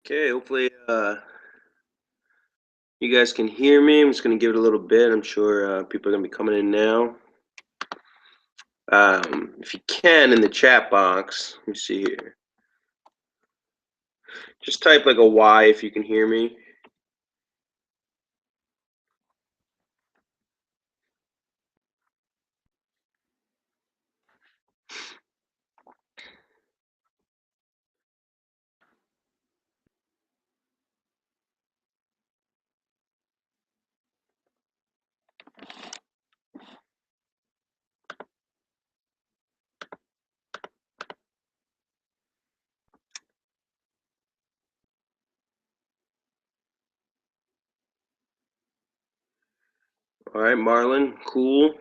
Okay, hopefully you guys can hear me. I'm just gonna give it a little bit. I'm sure people are gonna be coming in now. If you can in the chat box, let me see here. Just type like a Y if you can hear me. All right, Marlon, cool.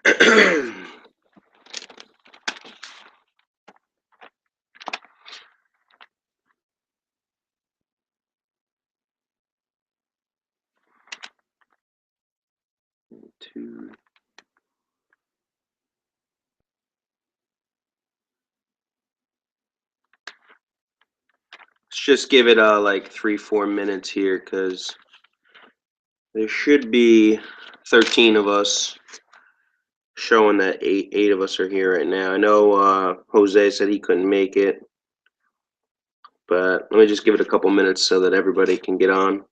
2. Let's just give it like 3-4 minutes here, because there should be 13 of us, showing that eight of us are here right now. I know Jose said he couldn't make it, but let me just give it a couple minutes so that everybody can get on.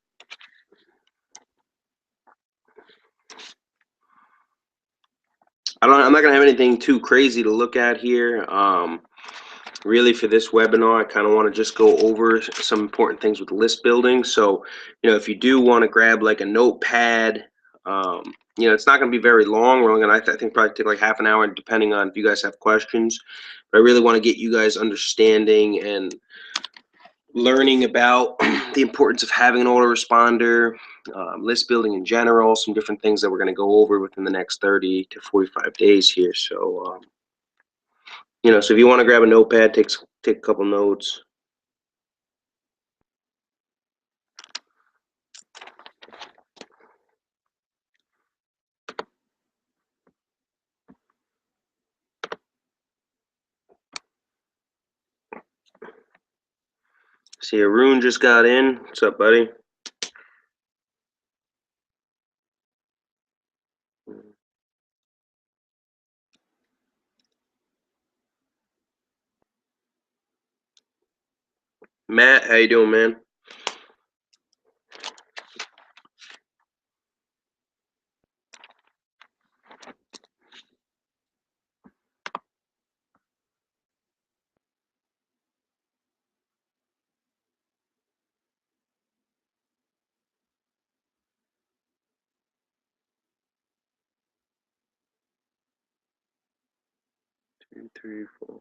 I'm not gonna have anything too crazy to look at here. Really, for this webinar, I kind of want to just go over some important things with list building. So, if you do want to grab like a notepad, it's not going to be very long. We're only going to, I think, probably take like half an hour, depending on if you guys have questions. But I really want to get you guys understanding and learning about the importance of having an autoresponder, list building in general, some different things that we're going to go over within the next 30 to 45 days here. So, so if you want to grab a notepad, take a couple notes. See, Arun just got in. What's up, buddy? Matt, how you doing, man? Two, 3, 4, 5,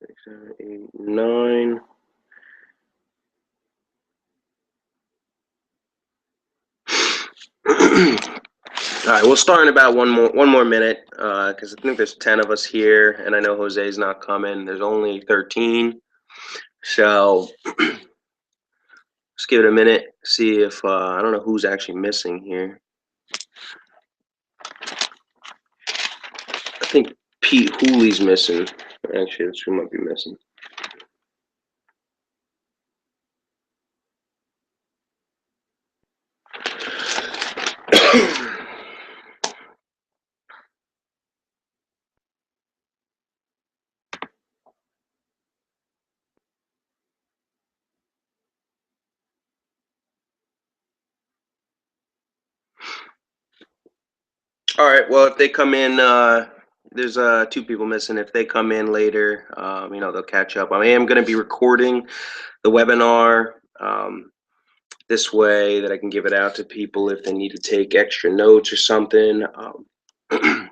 6, 7, 8, 9. All right, we'll start in about one more minute, because I think there's 10 of us here, and I know Jose's not coming. There's only 13, so let's give it a minute. See if I don't know who's actually missing here. I think Pete Hooley's missing. Actually, that's who might be missing. All right. Well, if they come in, there's 2 people missing. If they come in later, they'll catch up. I am going to be recording the webinar this way that I can give it out to people if they need to take extra notes or something.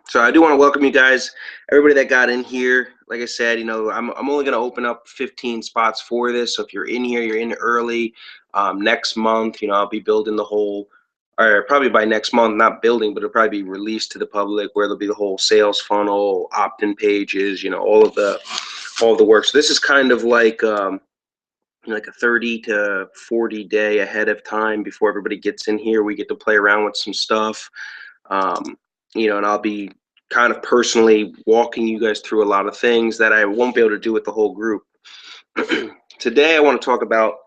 So I do want to welcome you guys, everybody that got in here. Like I said, I'm only going to open up 15 spots for this. So if you're in here, you're in early. Next month, I'll be building the whole, or probably by next month, not building, but it'll probably be released to the public, where there'll be the whole sales funnel, opt-in pages, all the work. So this is kind of like a 30 to 40 day ahead of time before everybody gets in here. We get to play around with some stuff, and I'll be kind of personally walking you guys through a lot of things that I won't be able to do with the whole group. Today I want to talk about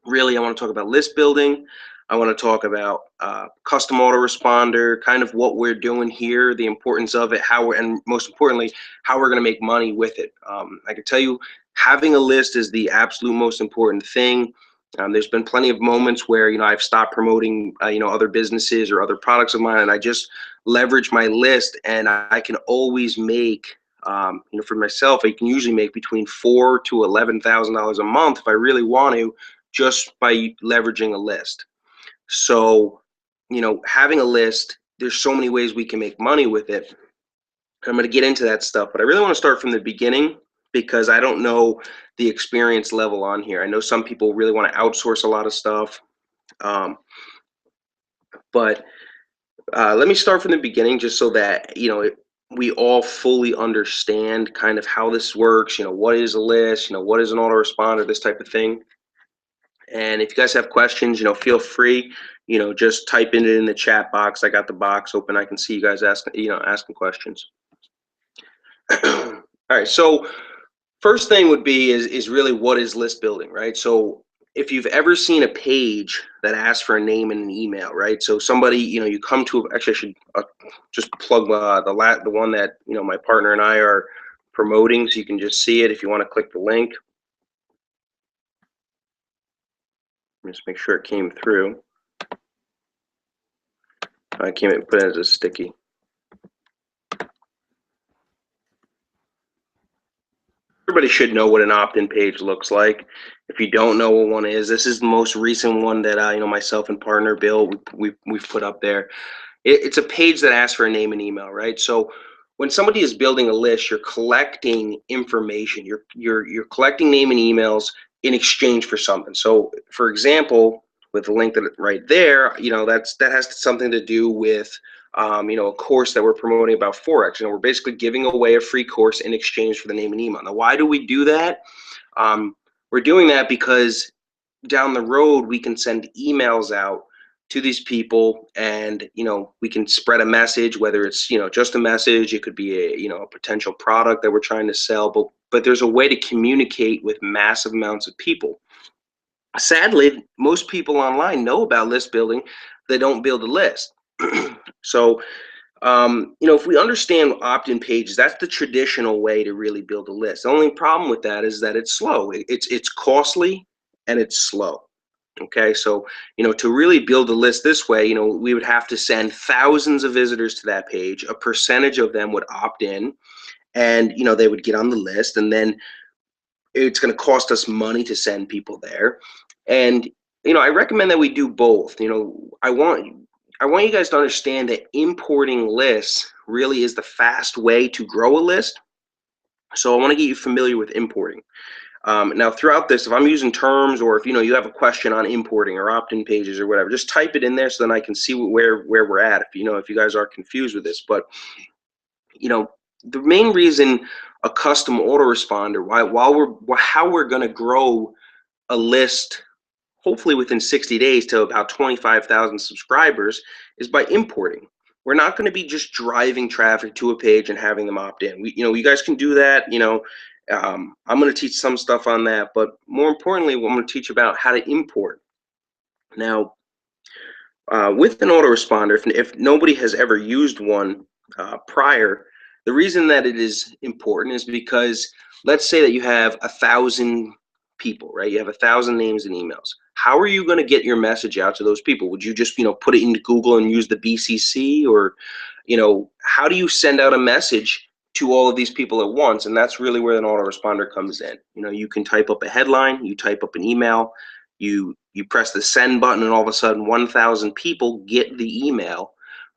list building. I want to talk about custom autoresponder, kind of what we're doing here, the importance of it, and most importantly, how we're going to make money with it. I can tell you, having a list is the absolute most important thing. There's been plenty of moments where I've stopped promoting other businesses or other products of mine, and I just leverage my list, and I can always make for myself, I can usually make between $4,000 to $11,000 a month if I really want to, just by leveraging a list. So, having a list, there's so many ways we can make money with it. I'm going to get into that stuff, but I really want to start from the beginning because I don't know the experience level on here. I know some people really want to outsource a lot of stuff, but let me start from the beginning just so that we all fully understand kind of how this works. What is a list? What is an autoresponder? This type of thing. And if you guys have questions, feel free, just type it in the chat box. I got the box open. I can see you guys asking questions. All right. So first thing would be is really, what is list building, right? So if you've ever seen a page that asks for a name and an email, right? So somebody, you come to, actually I should just plug the one that, my partner and I are promoting, so you can just see it if you want to click the link. Just make sure it came through. I can't put it as a sticky. Everybody should know what an opt-in page looks like. If you don't know what one is, this is the most recent one that myself and partner Bill we've put up there. It's a page that asks for a name and email, right? So when somebody is building a list, you're collecting information. You're collecting name and emails in exchange for something. So for example, with the link that right there, that has something to do with a course that we're promoting about Forex. We're basically giving away a free course in exchange for the name and email. Now, why do we do that? We're doing that because down the road we can send emails out to these people, and we can spread a message, whether it's just a message, it could be a potential product that we're trying to sell, but there's a way to communicate with massive amounts of people. Sadly, most people online know about list building, they don't build a list. So if we understand opt-in pages, that's the traditional way to really build a list. The only problem with that is that it's slow. It's costly and it's slow. Okay, so to really build a list this way, we would have to send thousands of visitors to that page. A percentage of them would opt in, and they would get on the list, and then it's going to cost us money to send people there. And I recommend that we do both. I want you guys to understand that importing lists really is the fast way to grow a list. So I want to get you familiar with importing. Now, throughout this, if I'm using terms, or if you have a question on importing or opt-in pages or whatever, just type it in there so then I can see where we're at. If you guys are confused with this, but the main reason a custom autoresponder, how we're going to grow a list, hopefully within 60 days to about 25,000 subscribers, is by importing. We're not going to be just driving traffic to a page and having them opt in. You guys can do that. I'm going to teach some stuff on that, but more importantly, I'm going to teach about how to import. Now, with an autoresponder, if nobody has ever used one prior, the reason that it is important is because, let's say that you have 1,000 people, right? You have 1,000 names and emails. How are you going to get your message out to those people? Would you just, put it into Google and use the BCC, or, how do you send out a message to all of these people at once? And that's really where an autoresponder comes in. You can type up a headline, you type up an email, you press the send button, and all of a sudden 1,000 people get the email,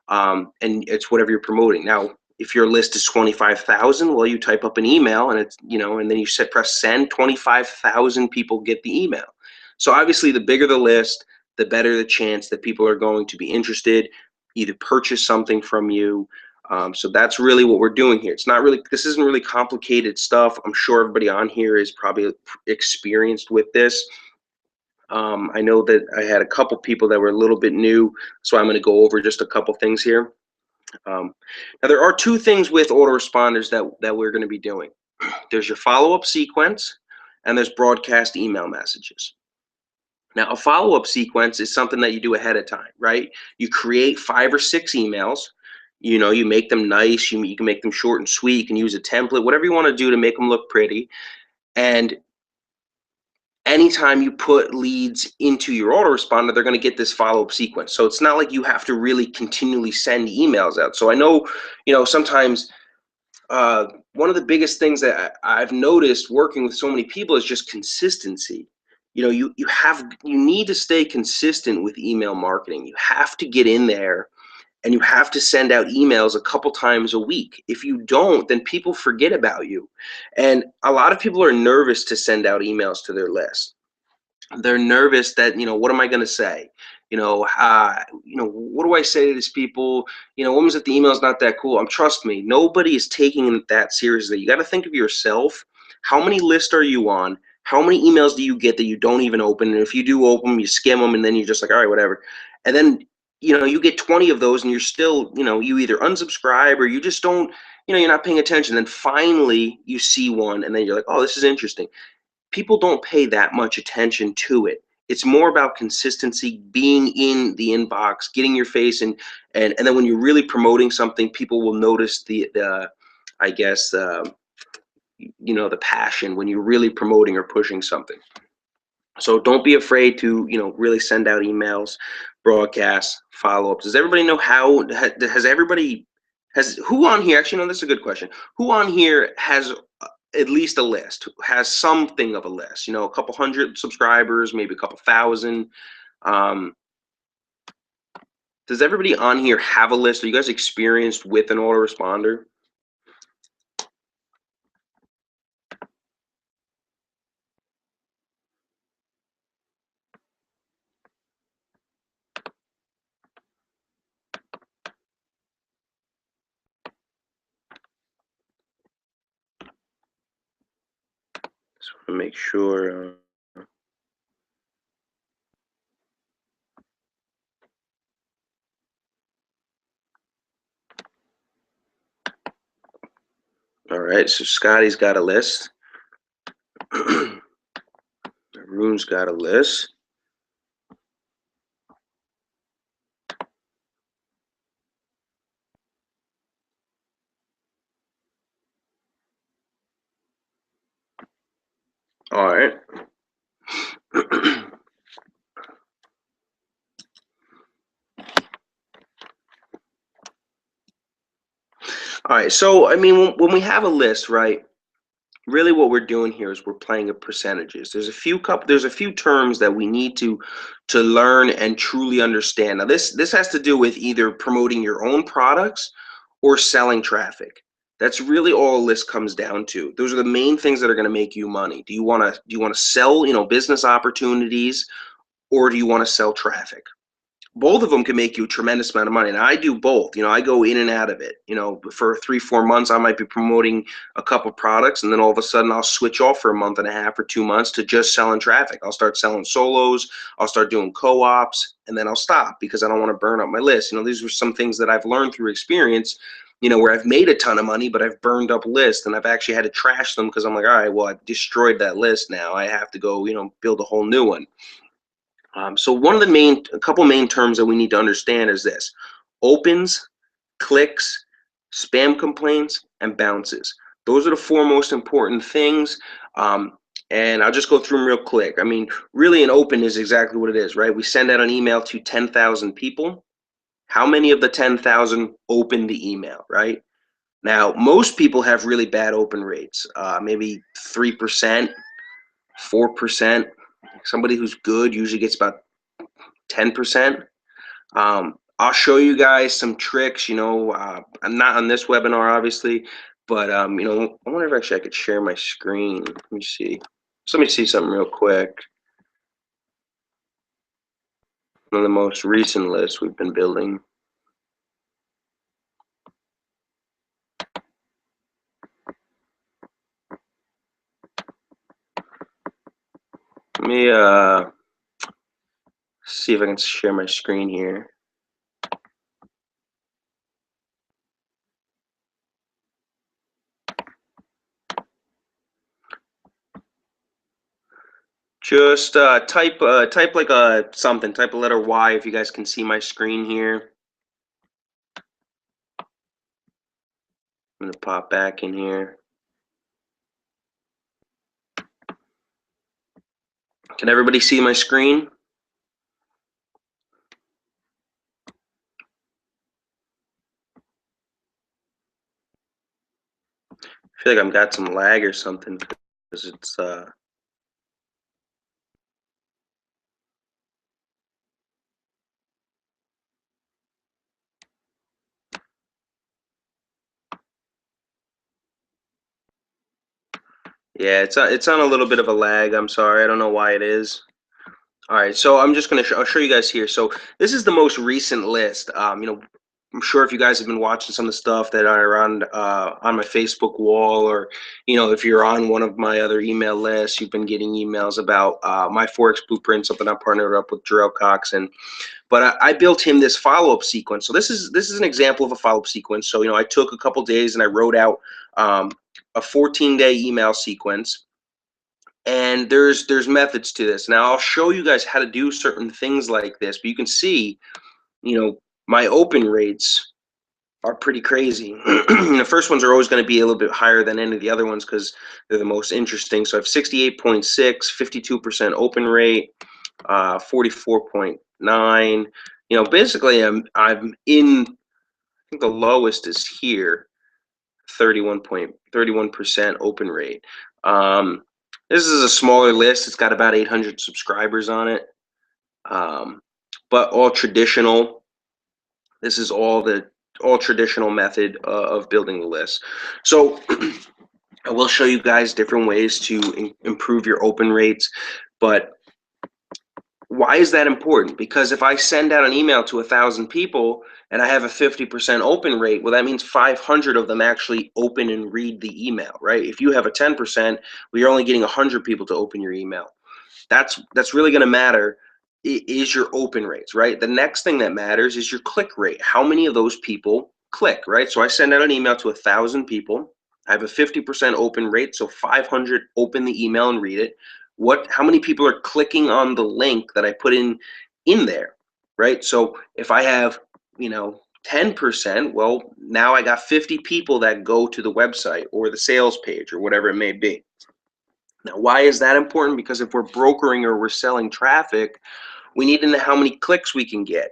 and it's whatever you're promoting. Now, if your list is 25,000, well, you type up an email, and it's and then you press send. 25,000 people get the email. So obviously, the bigger the list, the better the chance that people are going to be interested, either purchase something from you. So that's really what we're doing here. This isn't really complicated stuff. I'm sure everybody on here is probably experienced with this. I know that I had a couple people that were a little bit new, so I'm going to go over just a couple things here. Now, there are two things with autoresponders that we're going to be doing. There's your follow-up sequence, and there's broadcast email messages. Now, a follow-up sequence is something that you do ahead of time, right? You create 5 or 6 emails. You make them nice. You can make them short and sweet. You can use a template, whatever you want to do to make them look pretty. And anytime you put leads into your autoresponder, they're going to get this follow-up sequence. So it's not like you have to really continually send emails out. So I know, sometimes one of the biggest things that I've noticed working with so many people is just consistency. You need to stay consistent with email marketing. You have to get in there and you have to send out emails a couple times a week. If you don't, then people forget about you. And a lot of people are nervous to send out emails to their list. They're nervous that, what am I going to say? What do I say to these people? What was it? The email's not that cool. Trust me, nobody is taking it that seriously. You got to think of yourself. How many lists are you on? How many emails do you get that you don't even open? And if you do open them, you skim them, and then you're just like, all right, whatever. And then, you get 20 of those, and you're still, you either unsubscribe or you just don't, you're not paying attention. Then finally you see one, and then you're like, oh, this is interesting. People don't pay that much attention to it. It's more about consistency, being in the inbox, getting your face in, and then when you're really promoting something, people will notice the I guess the passion when you're really promoting or pushing something. So don't be afraid to really send out emails, broadcasts, follow-ups. Does everybody know how? Has who on here? Actually, no. This is a good question. Who on here has at least a list, has something of a list, a couple hundred subscribers, maybe a couple thousand? Does everybody on here have a list? Are you guys experienced with an autoresponder? Just want to make sure. All right, so Scotty's got a list. Arun's got a list. All right. All right. So, I mean, when we have a list, right? Really, what we're doing here is we're playing at percentages. There's a few terms that we need to learn and truly understand. Now, this has to do with either promoting your own products or selling traffic. That's really all a list comes down to. Those are the main things that are going to make you money. Do you want to sell, business opportunities, or do you want to sell traffic? Both of them can make you a tremendous amount of money. And I do both. I go in and out of it. For 3-4 months, I might be promoting a couple products, and then all of a sudden I'll switch off for a month and a half or 2 months to just selling traffic. I'll start selling solos, I'll start doing co-ops, and then I'll stop because I don't want to burn up my list. These are some things that I've learned through experience, where I've made a ton of money, but I've burned up lists, and I've actually had to trash them because I'm like, all right, well, I've destroyed that list. Now I have to go, build a whole new one. So a couple main terms that we need to understand is this: opens, clicks, spam complaints, and bounces. Those are the 4 most important things. And I'll just go through them real quick. I mean, really, an open is exactly what it is, right? We send out an email to 10,000 people. How many of the 10,000 open the email, right? Now, most people have really bad open rates, maybe 3%, 4%. Somebody who's good usually gets about 10%. I'll show you guys some tricks. I'm not on this webinar, obviously, but I wonder if actually I could share my screen. Let me see. So let me see something real quick. One of the most recent lists we've been building. Let me see if I can share my screen here. Just type like a something. Type a letter Y if you guys can see my screen here. I'm gonna pop back in here. Can everybody see my screen? I feel like I've got some lag or something because it's yeah, it's on a little bit of a lag. I'm sorry, I don't know why it is. All right, so I'm just gonna I'll show you guys here. So this is the most recent list. I'm sure if you guys have been watching some of the stuff that are on my Facebook wall, or if you're on one of my other email lists, you've been getting emails about my Forex Blueprint, something I partnered up with Jarrell Cox, but I built him this follow-up sequence. So this is an example of a follow-up sequence. So I took a couple days and I wrote out a 14-day email sequence. And there's methods to this. Now I'll show you guys how to do certain things like this, but you can see, my open rates are pretty crazy. The first ones are always going to be a little bit higher than any of the other ones because they're the most interesting. So I have 68.6, 52% open rate, 44.9. Basically I'm in. I think the lowest is here, 31% open rate. This is a smaller list. It's got about 800 subscribers on it, but all traditional. This is all traditional method of building the list. So I will show you guys different ways to improve your open rates, but why is that important? Because if I send out an email to 1,000 people and I have a 50% open rate, well, that means 500 of them actually open and read the email, right? If you have a 10%, well, you're only getting 100 people to open your email. That's really going to matter is your open rates, right? The next thing that matters is your click rate. How many of those people click, right? So I send out an email to 1,000 people. I have a 50% open rate, so 500 open the email and read it. How many people are clicking on the link that I put in there, right? So if I have, 10%, well, now I got 50 people that go to the website or the sales page or whatever it may be. Now, why is that important? Because if we're brokering or we're selling traffic, we need to know how many clicks we can get.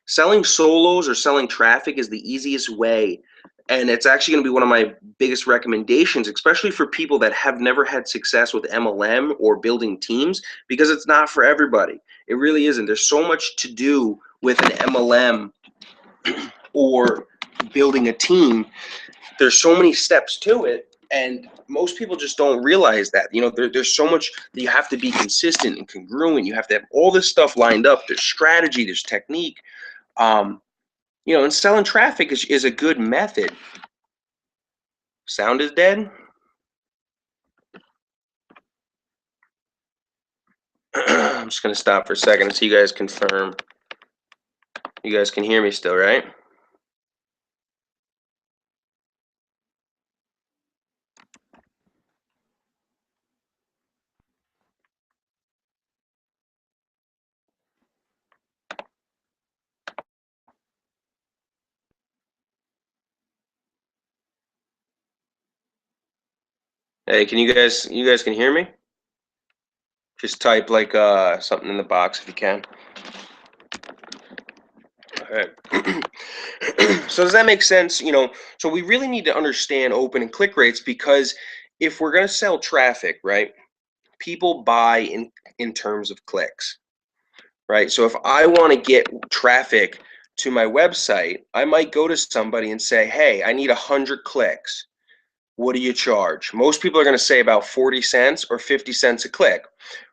Selling solos or selling traffic is the easiest way. And it's actually going to be one of my biggest recommendations, especially for people that have never had success with MLM or building teams, because it's not for everybody. It really isn't. There's so much to do with an MLM or building a team. There's so many steps to it, and most people just don't realize that. There's so much that you have to be consistent and congruent. You have to have all this stuff lined up. There's strategy, there's technique. And selling traffic is a good method. Sound is dead. I'm just gonna stop for a second so you guys confirm. You guys can hear me still, right? Hey, can you guys can hear me? Just type like something in the box if you can. All right. So does that make sense? So we really need to understand open and click rates, because if we're going to sell traffic, right, people buy in terms of clicks, right? So if I want to get traffic to my website, I might go to somebody and say, hey, I need 100 clicks. What do you charge? Most people are going to say about 40 cents or 50 cents a click,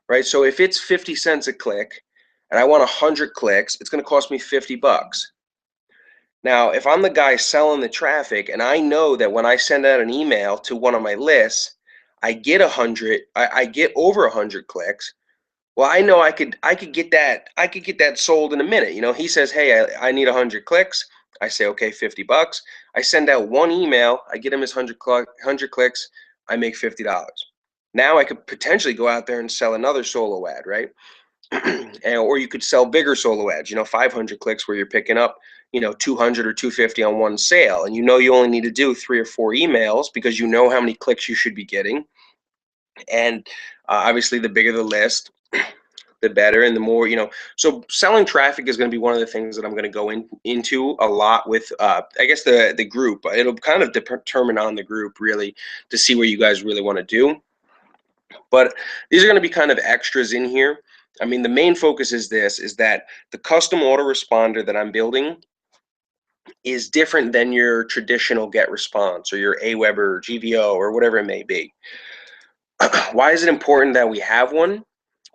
right? So if it's 50 cents a click and I want 100 clicks, it's going to cost me 50 bucks. Now, if I'm the guy selling the traffic and I know that when I send out an email to one of my lists, I get I get over 100 clicks. Well, I know I could get that sold in a minute. He says, hey, I need 100 clicks. I say, okay, 50 bucks. I send out one email. I get him his 100 clicks. I make $50. Now I could potentially go out there and sell another solo ad, right? Or you could sell bigger solo ads, 500 clicks where you're picking up, 200 or 250 on one sale. And you only need to do 3 or 4 emails because you know how many clicks you should be getting. And obviously, the bigger the list, the better, and the more, so selling traffic is going to be one of the things that I'm going to go into a lot with, I guess, the group. It'll kind of determine on the group really to see what you guys really want to do. But these are going to be kind of extras in here. I mean, the main focus is that the custom autoresponder that I'm building is different than your traditional GetResponse or your Aweber or GVO or whatever it may be. Why is it important that we have one?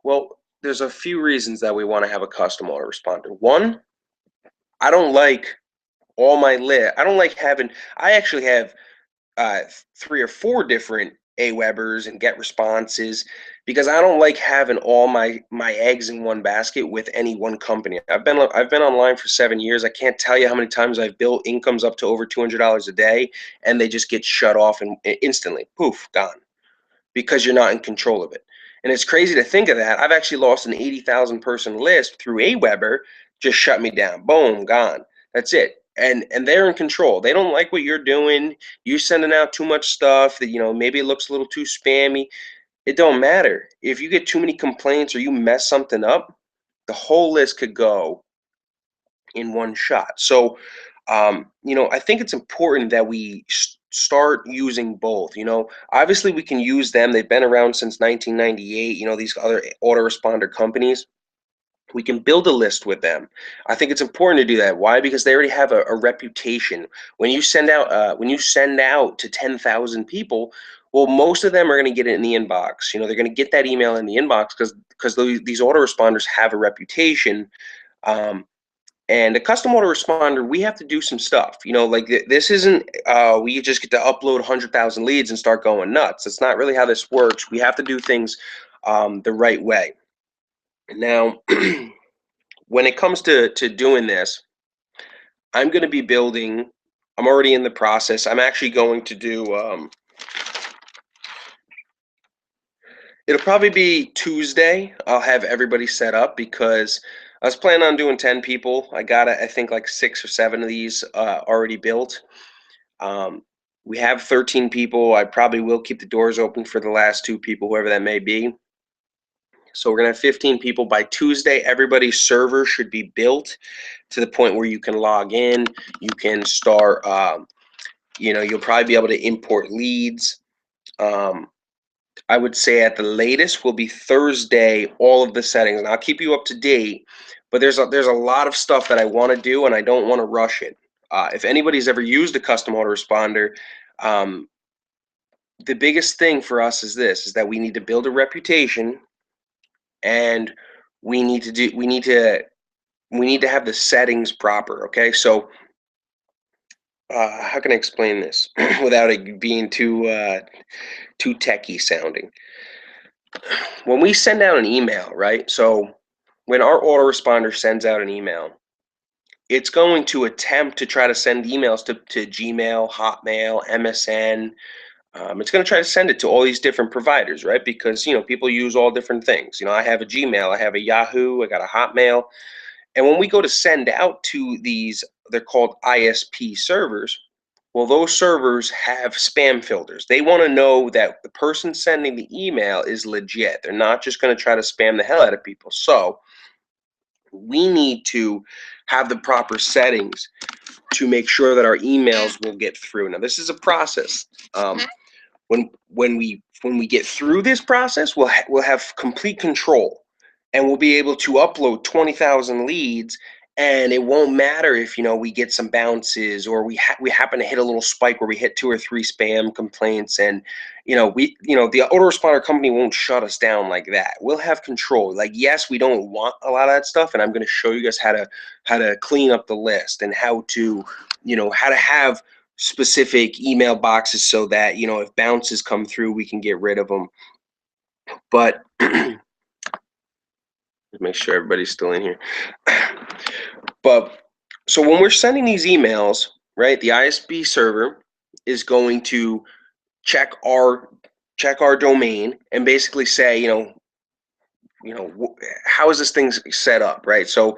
Well, there's a few reasons that we want to have a custom autoresponder. One, I don't like I don't like having, I actually have 3 or 4 different Awebers and GetResponses because I don't like having all my eggs in one basket with any one company. I've been online for 7 years. I can't tell you how many times I've built incomes up to over $200 a day, and they just get shut off and instantly, poof, gone, because you're not in control of it. And it's crazy to think of that. I've actually lost an 80,000 person list through Aweber, just shut me down. Boom, gone. That's it. And they're in control. They don't like what you're doing. You're sending out too much stuff that, maybe it looks a little too spammy. It don't matter. If you get too many complaints or you mess something up, the whole list could go in one shot. So, I think it's important that we start using both. Obviously we can use them. They've been around since 1998. These other autoresponder companies. We can build a list with them. I think it's important to do that. Why? Because they already have a reputation. When you send out to 10,000 people, well, most of them are going to get it in the inbox. They're going to get that email in the inbox because these autoresponders have a reputation. And a custom autoresponder, we have to do some stuff. Like this isn't, we just get to upload 100,000 leads and start going nuts. That's not really how this works. We have to do things the right way. Now, when it comes to doing this, I'm going to be building, I'm already in the process. I'm actually going to do, it'll probably be Tuesday. I'll have everybody set up because I was planning on doing 10 people. I got, I think, like 6 or 7 of these already built. We have 13 people. I probably will keep the doors open for the last 2 people, whoever that may be. So we're going to have 15 people by Tuesday. Everybody's server should be built to the point where you can log in. You can start, you'll probably be able to import leads. I would say at the latest will be Thursday, all of the settings. And I'll keep you up to date. But there's a lot of stuff that I want to do, and I don't want to rush it. If anybody's ever used a custom autoresponder, the biggest thing for us is that we need to build a reputation, and we need to have the settings proper. Okay, so how can I explain this without it being too techie sounding? When we send out an email, right? So when our autoresponder sends out an email, it's going to attempt to try to send emails to Gmail, Hotmail, MSN. It's going to try to send it to all these different providers, right? Because, people use all different things. I have a Gmail, I have a Yahoo, I got a Hotmail. And when we go to send out to these, they're called ISP servers. Well, those servers have spam filters. They want to know that the person sending the email is legit. They're not just going to try to spam the hell out of people. So we need to have the proper settings to make sure that our emails will get through. Now, this is a process. When we get through this process, we'll have complete control, and we'll be able to upload 20,000 leads. And it won't matter if we get some bounces, or we happen to hit a little spike where we hit 2 or 3 spam complaints, and the autoresponder company won't shut us down like that. We'll have control. Like, yes, we don't want a lot of that stuff, and I'm going to show you guys how to clean up the list, and how to have specific email boxes so that if bounces come through, we can get rid of them. But make sure everybody's still in here. But so when we're sending these emails, right, the ISP server is going to check our check our domain and basically say, how is this thing set up, right? So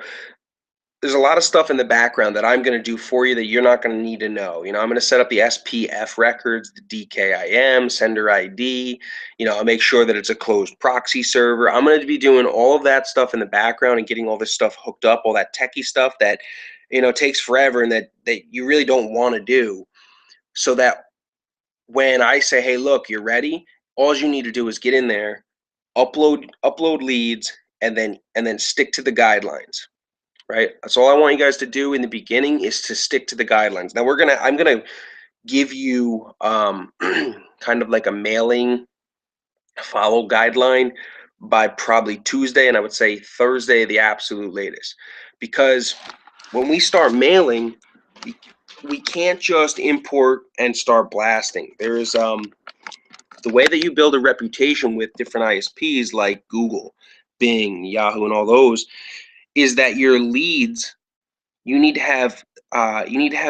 there's a lot of stuff in the background that I'm going to do for you that you're not going to need to know. I'm going to set up the SPF records, the DKIM, sender ID. I'll make sure that it's a closed proxy server. I'm going to be doing all of that stuff in the background and getting all this stuff hooked up, all that techie stuff that, takes forever and that you really don't want to do. So that when I say, hey, look, you're ready, all you need to do is get in there, upload leads, and then stick to the guidelines. Right? That's all I want you guys to do in the beginning, is to stick to the guidelines. Now I'm gonna give you kind of like a mailing follow guideline by probably Tuesday, and I would say Thursday the absolute latest. Because when we start mailing, we can't just import and start blasting. There is the way that you build a reputation with different ISPs like Google, Bing, Yahoo, and all those, is that your leads, you need to have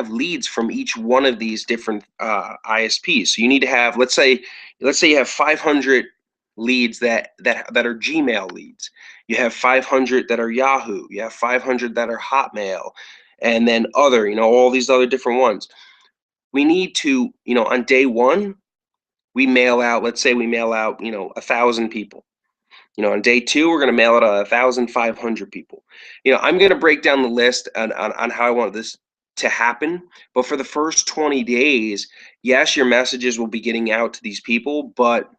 leads from each one of these different ISPs. So you need to have, let's say you have 500 leads that are Gmail leads. You have 500 that are Yahoo. You have 500 that are Hotmail, and then other, all these other different ones. We need to, on day one, we mail out. Let's say we mail out, 1,000 people. On day two, we're going to mail it to 1,500 people. I'm going to break down the list on how I want this to happen. But for the first 20 days, yes, your messages will be getting out to these people, but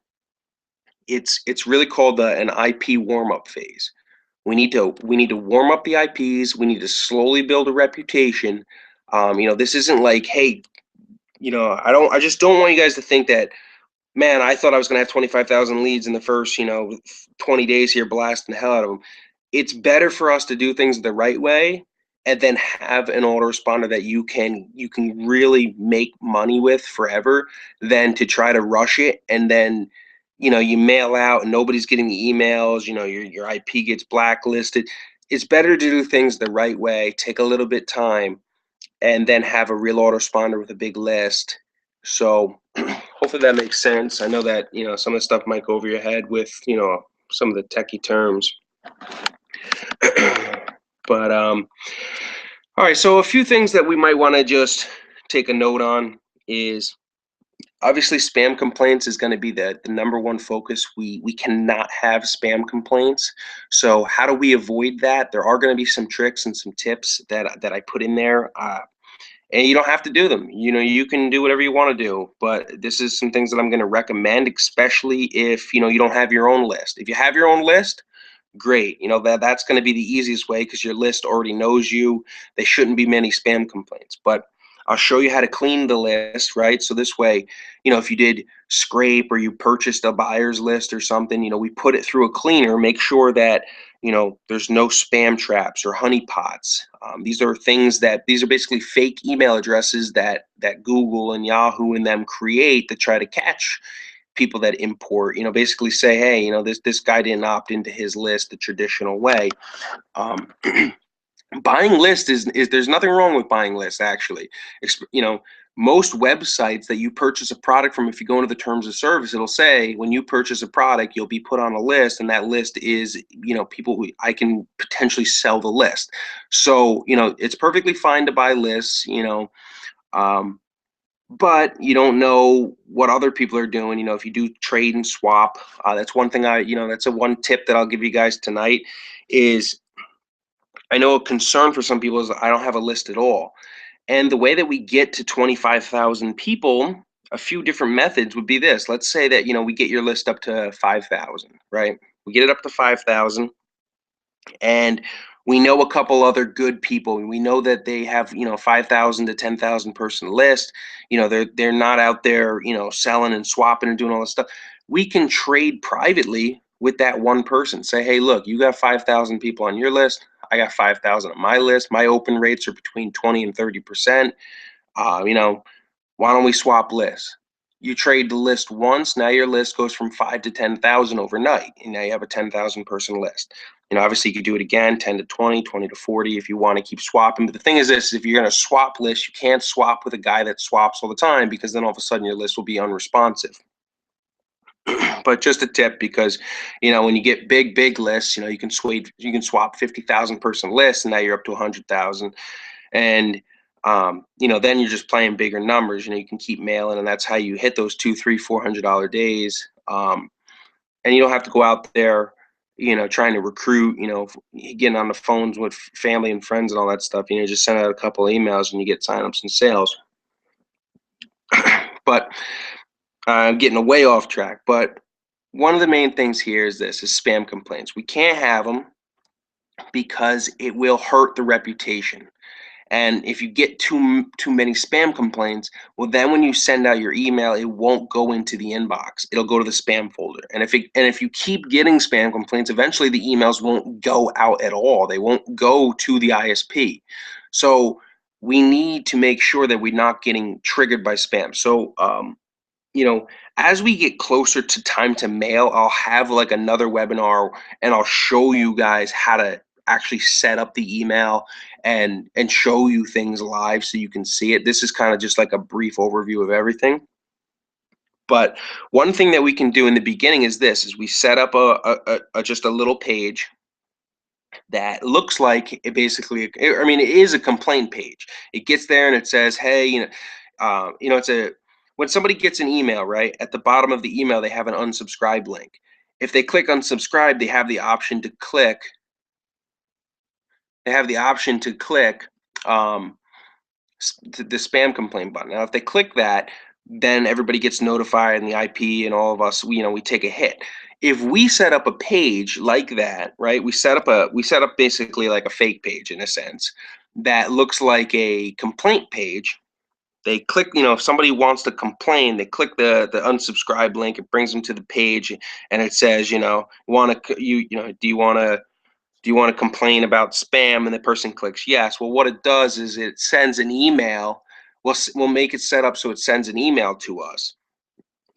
it's really called an IP warm-up phase. We need to warm up the IPs. We need to slowly build a reputation. This isn't like, hey, I just don't want you guys to think that, man, I thought I was going to have 25,000 leads in the first, 20 days here, blasting the hell out of them. It's better for us to do things the right way and then have an autoresponder that you can really make money with forever, than to try to rush it and then, you mail out and nobody's getting the emails, your IP gets blacklisted. It's better to do things the right way, take a little bit time, and then have a real autoresponder with a big list. So hopefully that makes sense. I know that, some of the stuff might go over your head with, some of the techie terms. But all right, so a few things that we might want to just take a note on is, obviously spam complaints is going to be the number one focus. We cannot have spam complaints. So how do we avoid that? There are going to be some tricks and some tips that I put in there. And you don't have to do them. You can do whatever you want to do, but this is some things that I'm going to recommend, especially if, you don't have your own list. If you have your own list, great. That's going to be the easiest way, because your list already knows you. There shouldn't be many spam complaints, but I'll show you how to clean the list, right? So this way, if you did scrape or you purchased a buyer's list or something, we put it through a cleaner, make sure that, there's no spam traps or honeypots. These are basically fake email addresses that Google and Yahoo and them create to try to catch people that import, basically say, hey, this guy didn't opt into his list the traditional way. Buying lists is there's nothing wrong with buying lists, actually. Most websites that you purchase a product from, if you go into the terms of service, it'll say when you purchase a product, you'll be put on a list, and that list is, people who I can potentially sell the list. So, it's perfectly fine to buy lists, but you don't know what other people are doing. If you do trade and swap, that's one thing that's one tip that I'll give you guys tonight is, I know a concern for some people is I don't have a list at all. And the way that we get to 25,000 people, a few different methods would be this. Let's say that, we get your list up to 5,000, right? We get it up to 5,000, and we know a couple other good people. We know that they have, 5,000 to 10,000 person list. They're not out there, selling and swapping and doing all this stuff. We can trade privately with that one person. Say, hey, look, you got 5,000 people on your list. I got 5,000 on my list. My open rates are between 20 and 30%. Why don't we swap lists? You trade the list once, now your list goes from 5 to 10,000 overnight, and now you have a 10,000 person list. Obviously you could do it again, 10 to 20, 20 to 40 if you want to keep swapping. But the thing is this, if you're going to swap lists, you can't swap with a guy that swaps all the time, because then all of a sudden your list will be unresponsive. But just a tip, because when you get big lists, you can swap 50,000 person lists, and now you're up to 100,000. And then you're just playing bigger numbers. You can keep mailing, and that's how you hit those 2, 3, $400 days. And you don't have to go out there trying to recruit, getting on the phones with family and friends and all that stuff. Just send out a couple of emails and you get signups and sales. But I'm getting way off track. But one of the main things here is spam complaints. We can't have them because it will hurt the reputation. And if you get too many spam complaints, well, then when you send out your email, it won't go into the inbox. It'll go to the spam folder. And if you keep getting spam complaints, eventually the emails won't go out at all. They won't go to the ISP. So we need to make sure that we're not getting triggered by spam. So as we get closer to time to mail, I'll have like another webinar, and I'll show you guys how to actually set up the email and show you things live so you can see it. This is kind of just like a brief overview of everything. But one thing that we can do in the beginning is we set up just a little page that looks like it basically, I mean, it is a complaint page. It gets there and it says, hey, when somebody gets an email, right, at the bottom of the email, they have an unsubscribe link. If they click unsubscribe, they have the option to click the spam complaint button. Now, if they click that, then everybody gets notified, and the IP and all of us, we take a hit. If we set up a page like that, right? We set up basically like a fake page in a sense that looks like a complaint page. They click, if somebody wants to complain, they click the unsubscribe link. It brings them to the page, and it says, do you want to complain about spam? And the person clicks yes. Well, what it does is it sends an email. We'll make it set up so it sends an email to us,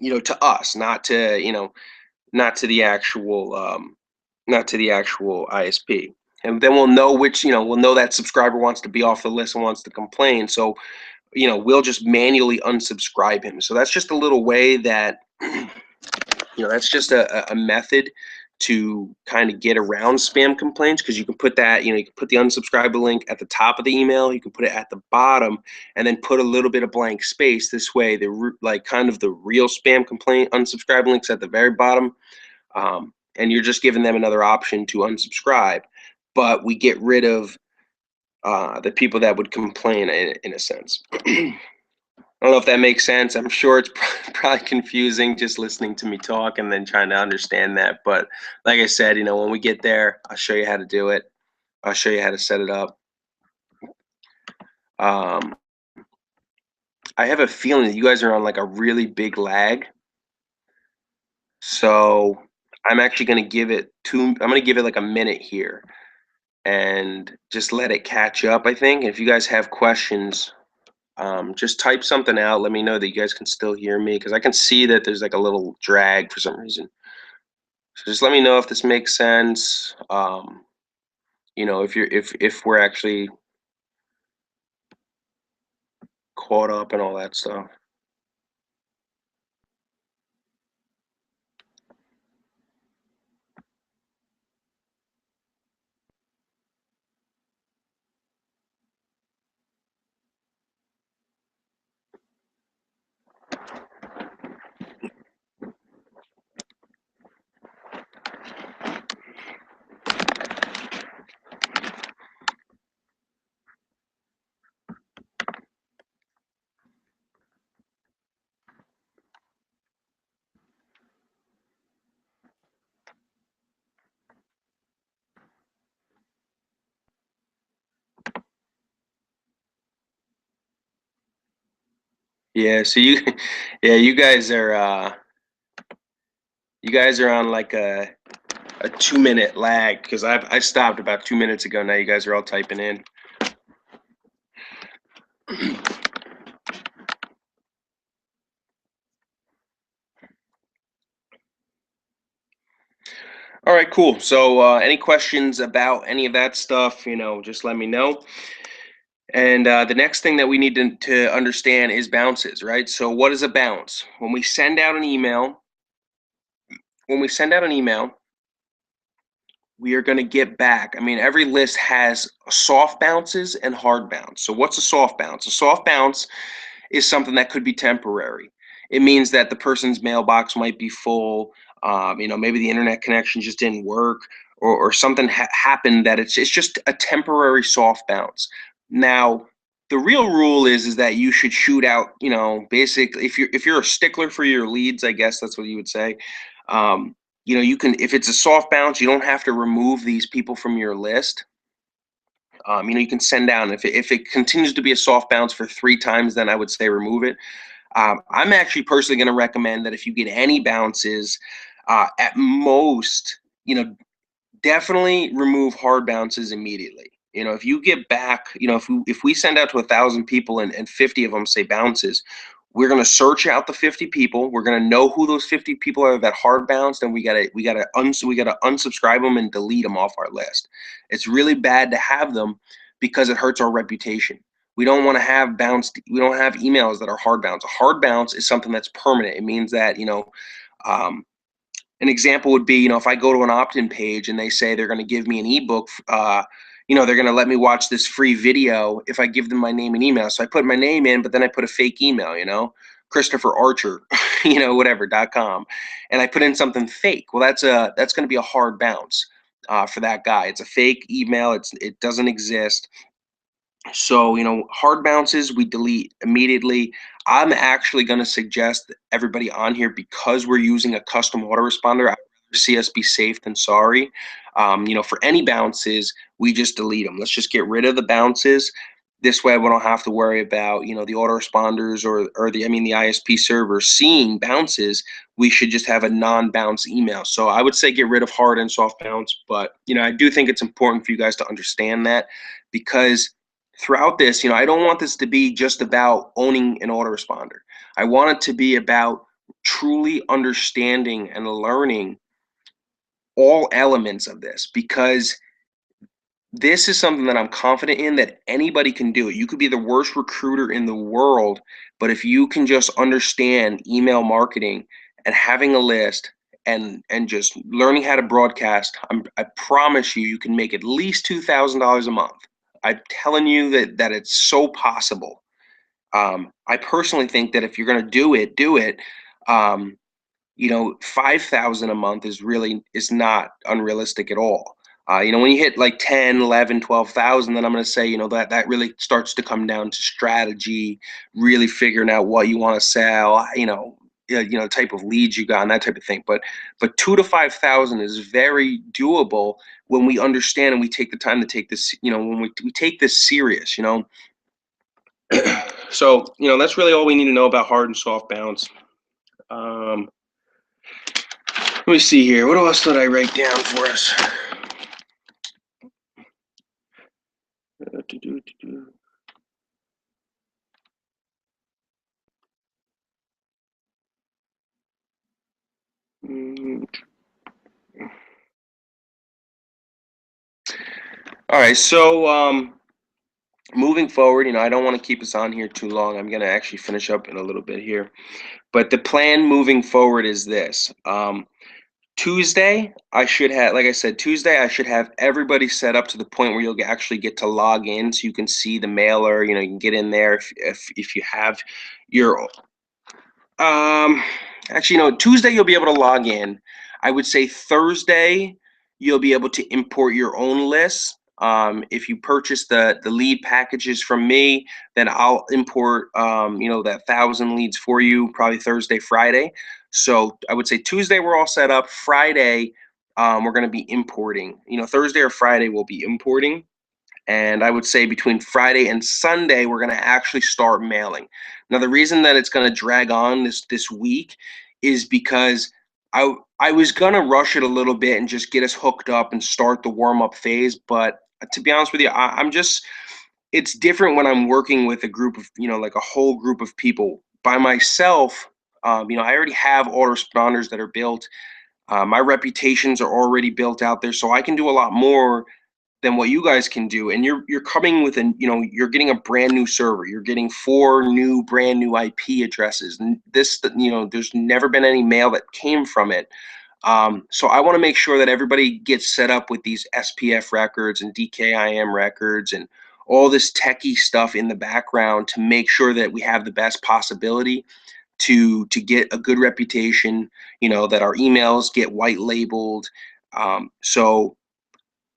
to us, not to the actual ISP. And then we'll know we'll know that subscriber wants to be off the list and wants to complain. So we'll just manually unsubscribe him. So that's just a little way that that's just a method to kind of get around spam complaints, because you can put that, you can put the unsubscriber link at the top of the email, you can put it at the bottom, and then put a little bit of blank space. This way, kind of the real spam complaint unsubscribe links at the very bottom, and you're just giving them another option to unsubscribe. But we get rid of the people that would complain in a sense. I don't know if that makes sense. I'm sure it's probably confusing just listening to me talk and then trying to understand that. But like I said, when we get there, I'll show you how to do it. I'll show you how to set it up. I have a feeling that you guys are on like a really big lag. So I'm actually going to give it like a minute here and just let it catch up, I think. If you guys have questions, just type something out. Let me know that you guys can still hear me, because I can see that there's like a little drag for some reason. So just let me know if this makes sense. If we're actually caught up and all that stuff. Yeah, so you guys are on like a 2-minute lag, because I stopped about 2 minutes ago. Now you guys are all typing in. All right, cool. So any questions about any of that stuff, just let me know. And the next thing that we need to understand is bounces, right? So what is a bounce? When we send out an email when we send out an email, we are going to get back. I mean, every list has soft bounces and hard bounce. So what's a soft bounce? A soft bounce is something that could be temporary. It means that the person's mailbox might be full. Maybe the internet connection just didn't work, or something happened that it's just a temporary soft bounce. Now, the real rule is that you should shoot out. Basically, if you're a stickler for your leads, I guess that's what you would say. Um, you can, if it's a soft bounce, you don't have to remove these people from your list. You can send down, if it continues to be a soft bounce for 3 times, then I would say remove it. I'm actually personally going to recommend that if you get any bounces, at most, definitely remove hard bounces immediately. If you get back, if we send out to 1,000 people and 50 of them say bounces, we're going to search out the 50 people. We're going to know who those 50 people are that hard bounced, and we gotta unsubscribe them and delete them off our list. It's really bad to have them because it hurts our reputation. We don't want to have bounced. We don't have emails that are hard bounce. A hard bounce is something that's permanent. It means that um, an example would be, if I go to an opt-in page and they say they're going to give me an ebook, they're going to let me watch this free video if I give them my name and email. So I put my name in, but then I put a fake email, Christopher Archer, whatever.com, and I put in something fake. Well, that's going to be a hard bounce for that guy. It's a fake email. It doesn't exist. So, hard bounces we delete immediately. I'm actually going to suggest that everybody on here, because we're using a custom autoresponder, I'd rather see us be safe than sorry. For any bounces, we just delete them. Let's just get rid of the bounces. This way, we don't have to worry about, the autoresponders or the ISP server seeing bounces. We should just have a non-bounce email. So I would say get rid of hard and soft bounce. But, I do think it's important for you guys to understand that, because throughout this, I don't want this to be just about owning an autoresponder. I want it to be about truly understanding and learning all elements of this, because this is something that I'm confident in that anybody can do it. You could be the worst recruiter in the world, but if you can just understand email marketing and having a list and just learning how to broadcast, I promise you can make at least $2,000 a month. I'm telling you that it's so possible. I personally think that if you're going to do it. 5,000 a month is not unrealistic at all. When you hit like 10, 11, 12,000, then I'm going to say, that really starts to come down to strategy, really figuring out what you want to sell, the type of leads you got and that type of thing. But 2 to 5,000 is very doable when we understand and we take the time to take this, when we take this serious, So, that's really all we need to know about hard and soft bounce. Let me see here. What else did I write down for us? All right. So, moving forward, I don't want to keep us on here too long. I'm going to actually finish up in a little bit here. But the plan moving forward is this. Tuesday, I should have, like I said, Tuesday, I should have everybody set up to the point where you'll actually get to log in, so you can see the mailer. You can get in there if you have your Tuesday you'll be able to log in. I would say Thursday you'll be able to import your own lists. If you purchase the lead packages from me, then I'll import that 1,000 leads for you probably Thursday, Friday. So I would say Tuesday we're all set up. Friday we're going to be importing. Thursday or Friday we'll be importing. And I would say between Friday and Sunday, we're going to actually start mailing. Now, the reason that it's going to drag on this week is because I was going to rush it a little bit and just get us hooked up and start the warm-up phase. But to be honest with you, it's different when I'm working with a group of, like a whole group of people. By myself, I already have autoresponders that are built. My reputations are already built out there, so I can do a lot more than what you guys can do. And you're coming with you're getting a brand new server. You're getting 4 brand new IP addresses. And this, there's never been any mail that came from it. So I want to make sure that everybody gets set up with these SPF records and DKIM records and all this techie stuff in the background to make sure that we have the best possibility to get a good reputation, that our emails get white labeled. So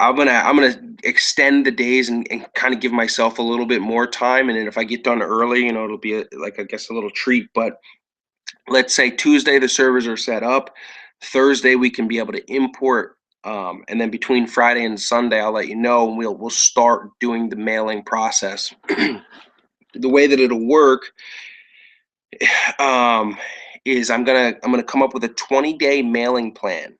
I'm gonna extend the days and kind of give myself a little bit more time. And then if I get done early, it'll be like, I guess, a little treat. But let's say Tuesday the servers are set up. Thursday we can be able to import. And then between Friday and Sunday, I'll let you know, and we'll start doing the mailing process. The way that it'll work um, is I'm gonna come up with a 20-day mailing plan.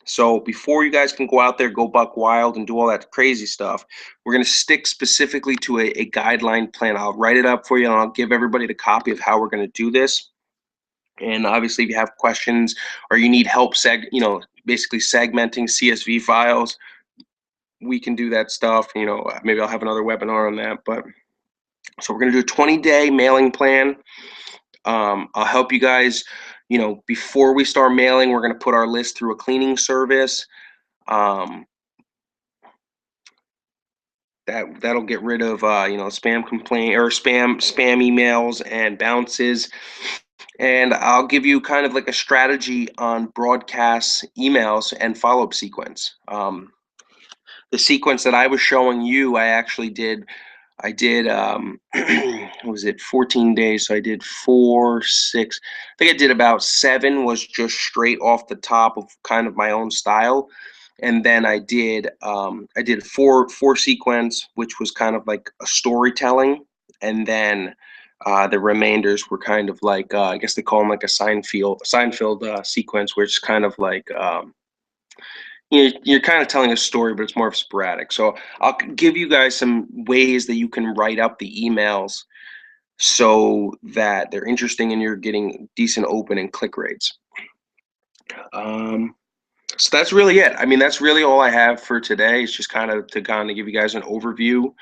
So before you guys can go out there, go buck wild and do all that crazy stuff, we're gonna stick specifically to a guideline plan. I'll write it up for you, and I'll give everybody the copy of how we're gonna do this. And obviously, if you have questions or you need help, basically segmenting CSV files, we can do that stuff. Maybe I'll have another webinar on that. But so we're gonna do a 20-day mailing plan. I'll help you guys. Before we start mailing, we're going to put our list through a cleaning service. Um, that'll get rid of spam complaint or spam emails and bounces. And I'll give you kind of like a strategy on broadcast emails and follow-up sequence. The sequence that I was showing you, I did what was it, 14 days. So I did 4, 6, I think I did about 7 was just straight off the top of kind of my own style. And then I did four sequence, which was kind of like a storytelling. And then the remainders were kind of like, I guess they call them like a Seinfeld sequence, where it's kind of like, you're kind of telling a story, but it's more of sporadic. So I'll give you guys some ways that you can write up the emails so that they're interesting and you're getting decent open and click rates. So that's really it. I mean, that's really all I have for today. It's just kind of to give you guys an overview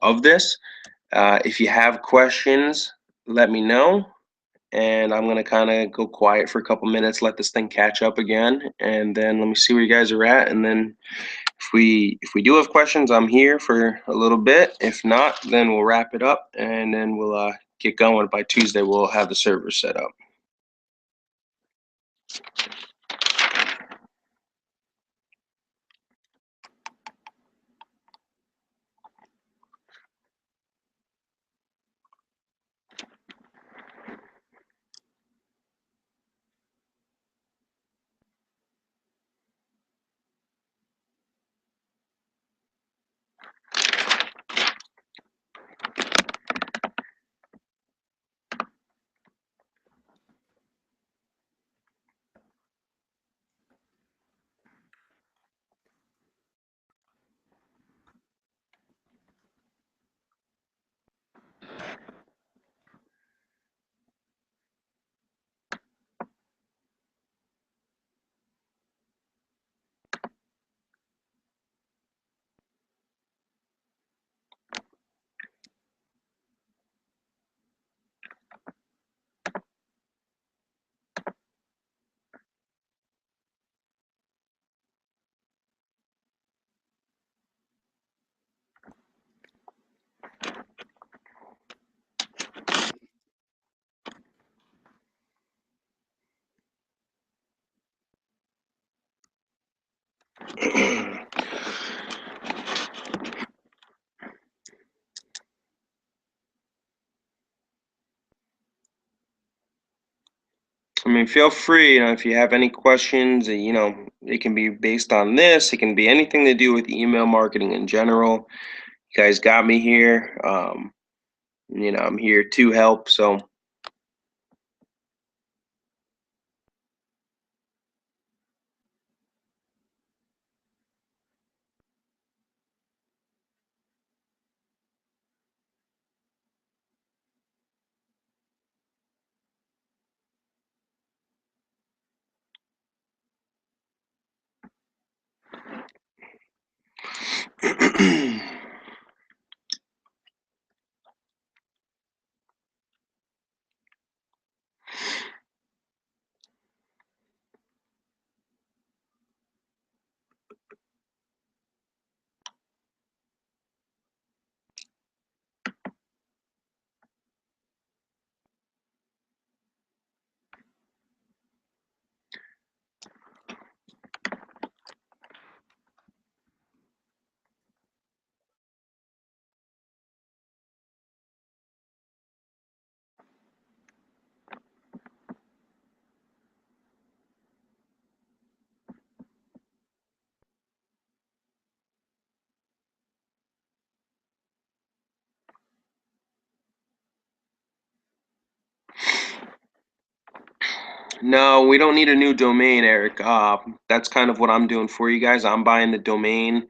of this. If you have questions, let me know. And I'm gonna kind of go quiet for a couple minutes, let this thing catch up again, and then let me see where you guys are at. And then if we do have questions, I'm here for a little bit. If not, then we'll wrap it up, and then we'll get going. By Tuesday, we'll have the server set up. I mean, feel free, if you have any questions, it can be based on this. It can be anything to do with email marketing in general. You guys got me here. I'm here to help. So No, we don't need a new domain, Eric. That's kind of what I'm doing for you guys. I'm buying the domain.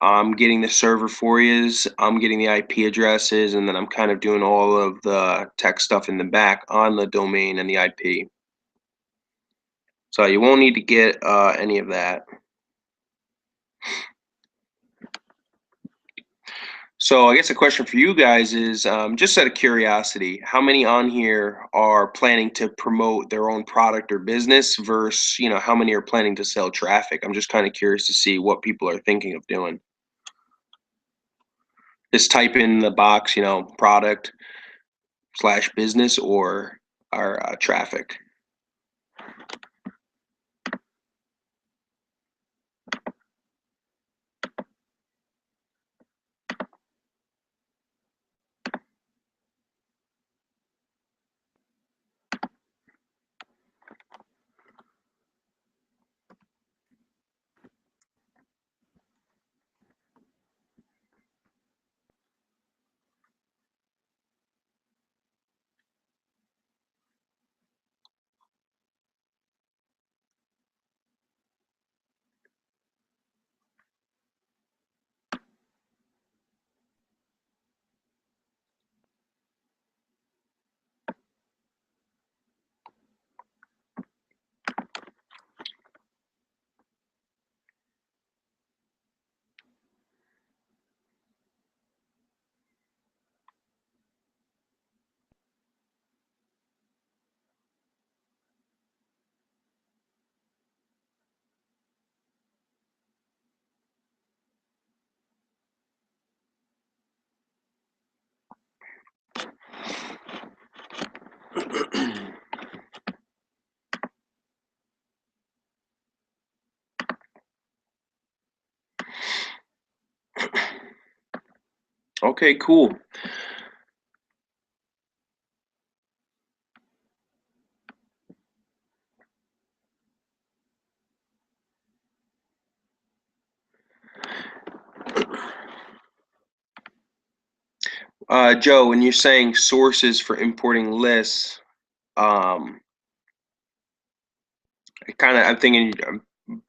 I'm getting the server for yous. I'm getting the IP addresses, and then I'm kind of doing all of the tech stuff in the back on the domain and the IP. So you won't need to get any of that. So I guess a question for you guys is, just out of curiosity, how many on here are planning to promote their own product or business versus, how many are planning to sell traffic? I'm just kind of curious to see what people are thinking of doing. Just type in the box, product slash business or our traffic. Okay, cool. Joe, when you're saying sources for importing lists, um, I'm thinking,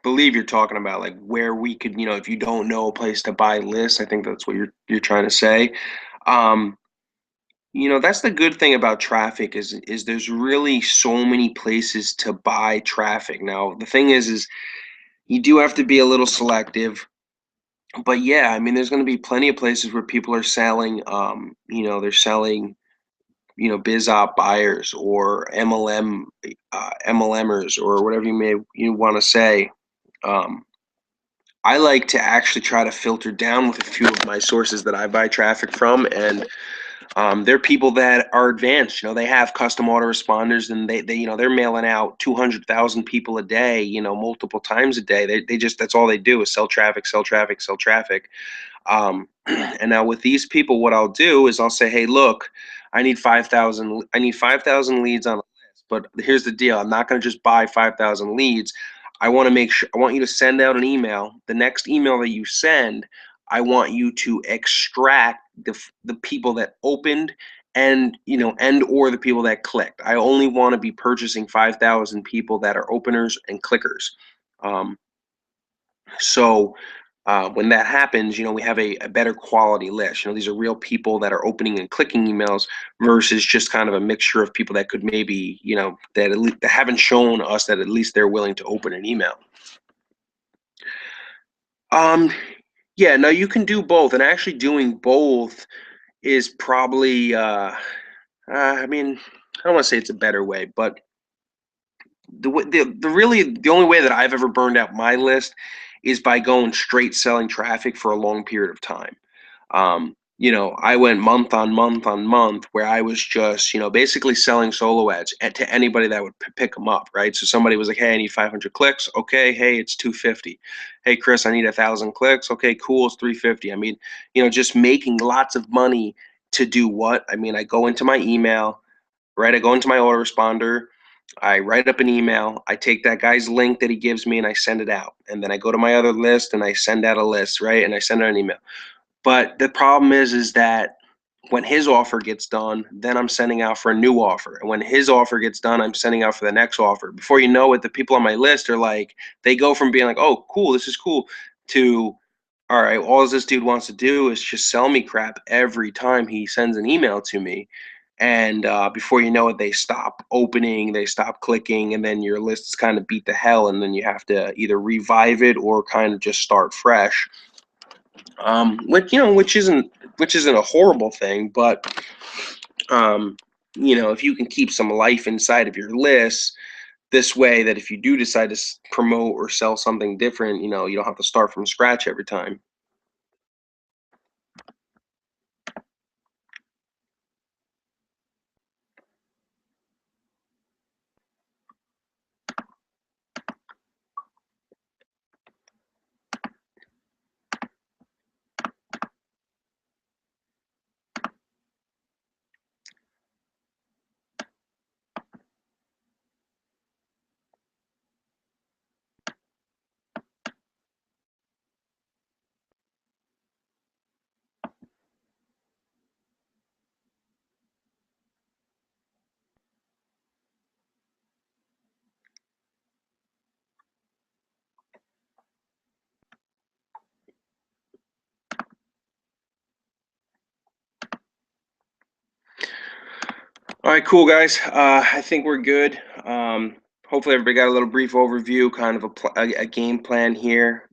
believe you're talking about like where we could, if you don't know a place to buy lists, I think that's what you're trying to say. Um, that's the good thing about traffic is there's really so many places to buy traffic. Now, the thing is you do have to be a little selective. But yeah, I mean, there's going to be plenty of places where people are selling, they're selling, biz op buyers or MLMers or whatever you want to say. Um, I like to actually try to filter down with a few of my sources that I buy traffic from, and they're people that are advanced. They have custom autoresponders, and they're mailing out 200,000 people a day, multiple times a day. They just that's all they do is sell traffic, sell traffic, sell traffic. And now with these people, what I'll do is I'll say, hey, look, I need 5,000 leads on a list, but here's the deal. I'm not going to just buy 5,000 leads. I want to make sure, I want you to send out an email. The next email that you send, I want you to extract the people that opened and or the people that clicked. I only want to be purchasing 5,000 people that are openers and clickers. Um, so when that happens, we have a better quality list. These are real people that are opening and clicking emails versus just kind of a mixture of people that could maybe, that at least that haven't shown us that at least they're willing to open an email. Um, yeah, no, you can do both, and actually doing both is probably, I mean, I don't want to say it's a better way, but the only way that I've ever burned out my list is by going straight selling traffic for a long period of time. I went month on month on month where I was just, basically selling solo ads to anybody that would pick them up, right? So somebody was like, "Hey, I need 500 clicks." Okay, hey, it's 250. Hey, Chris, I need 1,000 clicks. Okay, cool, it's 350. I mean, just making lots of money to do what? I mean, I go into my email, right? I go into my autoresponder. I write up an email. I take that guy's link that he gives me and I send it out. And then I go to my other list and I send out a list, right? And I send out an email. But the problem is that When his offer gets done, then I'm sending out for a new offer. And when his offer gets done, I'm sending out for the next offer. Before you know it, the people on my list are like, they go from being like, oh, cool, this is cool, to, all right, all this dude wants to do is just sell me crap every time he sends an email to me. And before you know it, they stop opening, they stop clicking, and then your list is kind of beat to hell. And then you have to either revive it or kind of just start fresh. Which isn't a horrible thing, but if you can keep some life inside of your list, this way that if you do decide to promote or sell something different, you don't have to start from scratch every time. All right, cool guys. I think we're good. Hopefully everybody got a little brief overview, kind of a game plan here.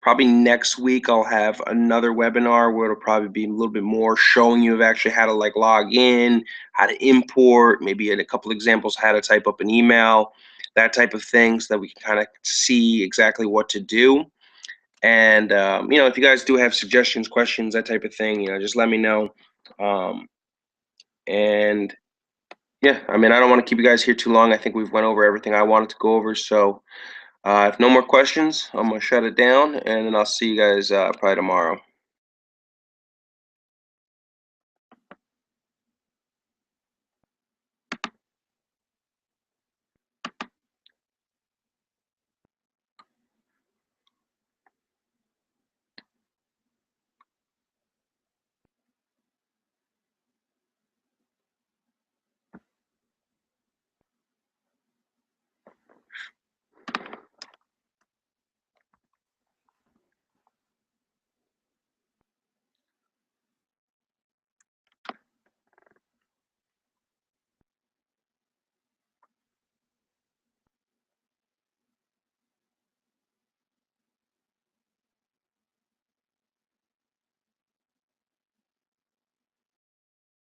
Probably next week I'll have another webinar where it'll probably be a little bit more showing you of actually how to like log in, how to import, maybe in a couple examples how to type up an email, that type of thing, so that we can kind of see exactly what to do. And if you guys do have suggestions, questions, that type of thing, just let me know. And yeah, I mean, I don't want to keep you guys here too long. I think we've went over everything I wanted to go over. So if no more questions, I'm gonna shut it down, and then I'll see you guys probably tomorrow.